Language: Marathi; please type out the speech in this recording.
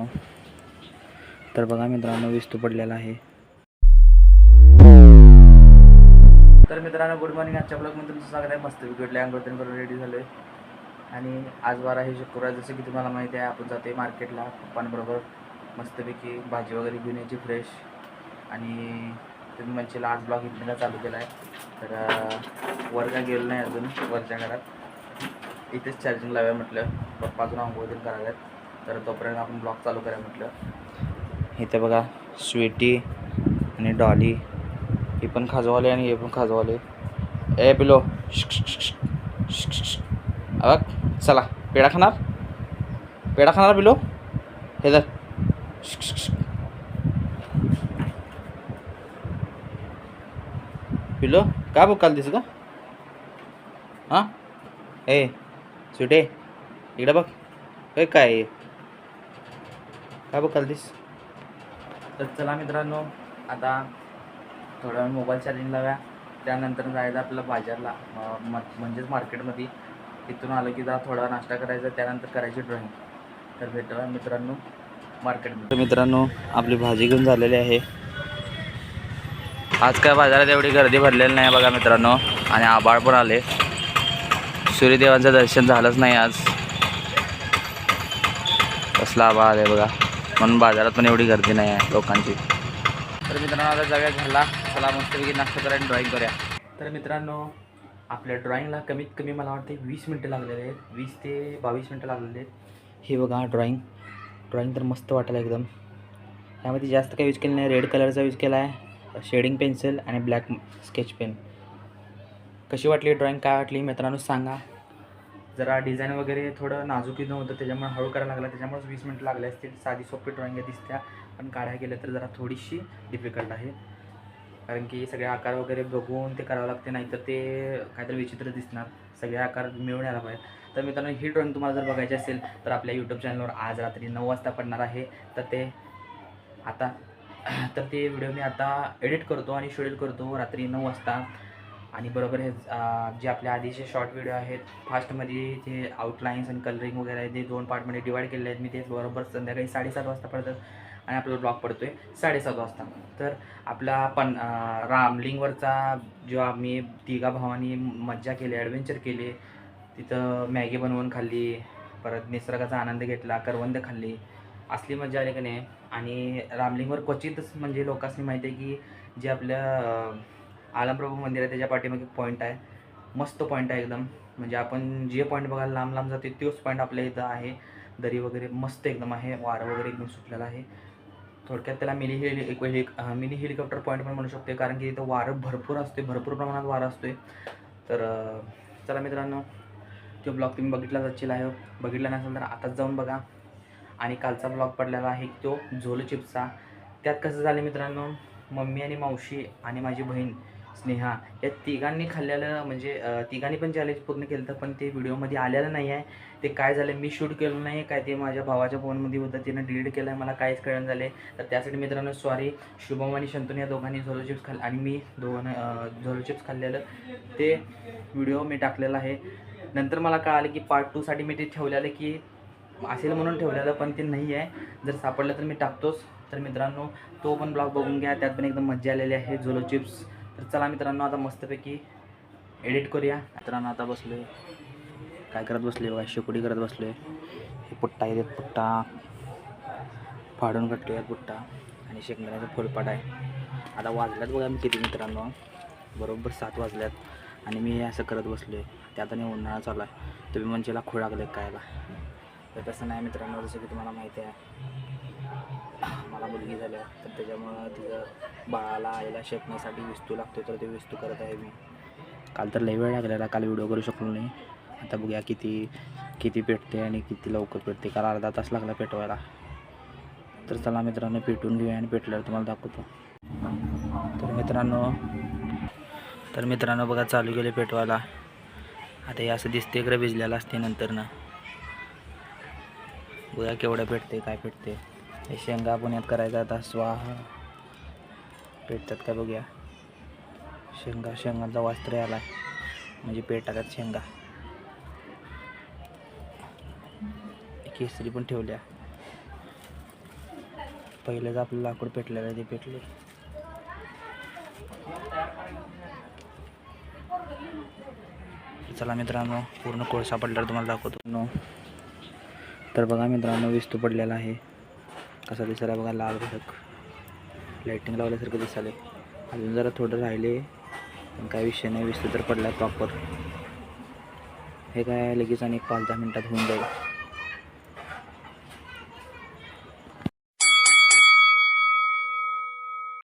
मित्रांनो. तर बघा मित्रांनो, विस्तू पडलेला आहे. तर मित्रांनो, गुड मॉर्निंग. आजच्या ब्लॉगमध्ये तुमचं स्वागत आहे. मस्त विकेटले अंगोतन करून रेडी झालो आहे. आणि आज वार आहे शुक्रवार. जसं की तुम्हाला माहिती आहे, आपण जातो आहे मार्केटला पप्पांबरोबर. मस्तपैकी भाजी वगैरे घेऊन यायची फ्रेश. आणि तुम्ही म्हणशील आज ब्लॉग इथनं चालू केला आहे. तर वर काय गेलो नाही अजून, वरच्या घरात इथेच चार्जिंग लावूया म्हटलं. पप्पा अजून अंघोळ कराव्यात, तर तोपर्यंत आपण ब्लॉग चालू करूया म्हटलं. इथे बघा स्वीटी आणि डॉली, ही पण खाजवाले आणि हे पण खाजवाले. ए पिलो, बघ चला, पेढा खाणार पिलो, हे जर पिलो काय बघ काल दिस का? हां ए स्वीटे, इकडे बघ. हे काय बघ काल दिस. तर चला मित्रांनो, आता थोडा वेळ मोबाईल चार्जिंग लाव्या. त्यानंतर जायचं आपल्याला बाजारला, म्हणजेच मार्केटमध्ये. तिथून आलं की जा थोडा नाश्ता करायचा, त्यानंतर करायची ड्रॉईंग. तर भेटूया मित्रांनो मार्केटमध्ये. तर मित्रांनो, आपली भाजी घेऊन झालेली आहे. आज काय बाजारात एवढी गर्दी भरलेली नाही बघा मित्रांनो. आणि आभाळ पण आले, सूर्यदेवांचं दर्शन झालंच नाही आज. कसला आभाळ आले बघा, म्हणून बाजारात पण एवढी गर्दी नाही आहे लोकांची. तर मित्रांनो, आता जाऊया घरला. चला मस्तपैकी नाश्ता करायला ड्रॉईंग करूया. तर मित्रांनो, आपल्या ड्रॉईंगला कमीत कमी मला वाटते 20 मिनटं लागलेले आहेत. 20 ते 22 मिनटं लागलेले आहेत. हे बघा ड्रॉईंग तर मस्त वाटेल एकदम. यामध्ये जास्त काही यूज केलं नाही. रेड कलरचा यूज केला आहे, शेडिंग पेन्सिल आणि ब्लॅक स्केच पेन. कशी वाटली ड्रॉईंग, काय वाटली मित्रांनो सांगा. जरा डिझाईन वगैरे थोडं नाजूकी नव्हतं, त्याच्यामुळे हळू करायला लागला, त्याच्यामुळे 20 मिनटं लागले असतील. साधी सोपी ड्रॉईंग आहे दिसत्या, पण काढायला गेलं तर जरा थोडीशी डिफिकल्ट आहे. कारण की सगळे आकार वगैरे बघून ते करावं लागते, नाहीतर ते काहीतरी विचित्र दिसणार. सगळे आकार मिळून यायला पाहिजे. तर मित्रांनो, ही ड्रॉईंग तुम्हाला जर बघायची असेल तर आपल्या यूट्यूब चॅनलवर आज रात्री 9 वाजता पडणार आहे. तर ते व्हिडिओ मी आता एडिट करतो आणि शेड्यूल करतो रात्री 9 वाजता. आणि बरोबर हे जे आपल्या आधीचे शॉर्ट व्हिडिओ आहेत फास्टमध्ये, जे आउटलाईन्स आणि कलरिंग वगैरे आहे, ते 2 पार्टमध्ये डिवाईड केलेले आहेत मी. ते बरोबर संध्याकाळी 7:30 वाजता पडतात आणि आपला ब्लॉग पडतो आहे 7:30 वाजता. तर आपला रामलिंगवरचा जो आम्ही तिघा भावांनी मज्जा केली, ॲडव्हेंचर केले, तिथं मॅगी बनवून खाल्ली, परत निसर्गाचा आनंद घेतला, करवंद खाल्ली, असली मजा आली का नाही. आणि रामलिंगवर क्वचितच म्हणजे लोकांनी माहिती आहे की जे आपल्या आलमप्रभू मंदिर आहे त्याच्या पाठीमागे पॉईंट आहे. मस्त पॉईंट आहे एकदम. म्हणजे आपण जे पॉईंट बघायला लांब लांब जाते तोच पॉईंट आपल्या इथं आहे. दरी वगैरे मस्त एकदम आहे, वारं वगैरे एकदम सुटलेलं आहे. थोडक्यात त्याला मिनी हेलिकॉप्टर पॉईंट पण म्हणू शकते, कारण की इथं वारं भरपूर असते, भरपूर प्रमाणात वारं असते. तर चला मित्रांनो, तो ब्लॉग तुम्ही बघितलाच असशील आहे. बघितला नसेल तर आताच जाऊन बघा. आणि कालचा ब्लॉग पडलेला आहे तो झोलो चिप्सचा. त्यात कसं झालं मित्रांनो, मम्मी आणि मावशी आणि माझी बहीण स्नेहा या तिघांनी खाल्लेलं, म्हणजे तिघांनी पण चॅलेंज पूर्ण केलं होतं, पण ते व्हिडिओमध्ये आलेलं नाही आहे. ते काय झालं, मी शूट केलं नाही काय, ते माझ्या भावाच्या फोनमध्ये होतं, तिनं डिलीट केलं आहे, मला काहीच कळलं झाले. तर त्यासाठी मित्रांनो सॉरी. शुभम आणि शंतनू या दोघांनी झोलो चिप्स आणि मी दोघांना झोलो चिप्स खाल्लेलं ते व्हिडिओ मी टाकलेला आहे. नंतर मला कळालं की पार्ट 2साठी मी ते ठेवलेलं की असेल म्हणून ठेवलेलं, पण ते नाही आहे. जर सापडलं तर मी टाकतोच. तर मित्रांनो, तो पण ब्लॉग बघून घ्या, त्यात पण एकदम मजा आलेली आहे झोलो चिप्स. तर चला मित्रांनो, आता मस्तपैकी एडिट करूया. मित्रांनो, आता बसलो आहे, काय करत बसले बघा, शेकोटी करत बसलो आहे. हे पुट्टा आहे, पुट्टा फाडून काढतो आहे पुट्टा, आणि शेंगदाण्याचा फुलपाट आहे. आता वाजल्यात बघा मी किती मित्रांनो, बरोबर 7 वाजल्यात आणि मी असं करत बसलो आहे. त्यात आणि उन्हाळा चालू आहे. तुम्ही म्हणशीला खोड लागले कायला, तर तसं नाही मित्रांनो. जसं की तुम्हाला माहिती आहे, मला मुलगी झाली आहे, तर त्याच्यामुळं तिचं बाळाला आईला शेकण्यासाठी विस्तू लागतो, तर ते विस्तू करत आहे मी. काल तर लई वेळ लागलेला, काल व्हिडिओ करू शकलो नाही. आता बघूया किती पेटते आणि किती लवकर पेटते. काल अर्धा तास लागला पेटवायला. तर चला मित्रांनो, पेटवून घेऊया आणि पेटल्यावर तुम्हाला दाखवतो. तर मित्रांनो बघा, चालू केले पेटवायला. आता हे असं दिसते, इकडे भिजलेलं असते, नंतर ना बघा केवढं पेटते, काय पेटते. हे शेंगा पुण्यात करायचं आता. स्वाहा पेटतात काय बघूया. शेंगांचा वास्त्र आला म्हणजे पेटातात शेंगा. केसरी पण ठेवल्या. पहिलेच आपलं लाकूड पेटलेलं आहे, ते पेटले. चला मित्रांनो, पूर्ण कोळसा पडल्यावर तुम्हाला दाखवतो. तर बघा मित्रांनो, विस्तू पडलेला आहे. कसा दिसायला बघा, लाल भडक लाईटिंग लावल्यासारखं दिसायला. अजून जरा थोडं राहिले, पण काय विषय नाही, विस्तू तर पडला प्रॉपर. हे काय लगेच आणि 5-10 मिनटात होऊन जाईल.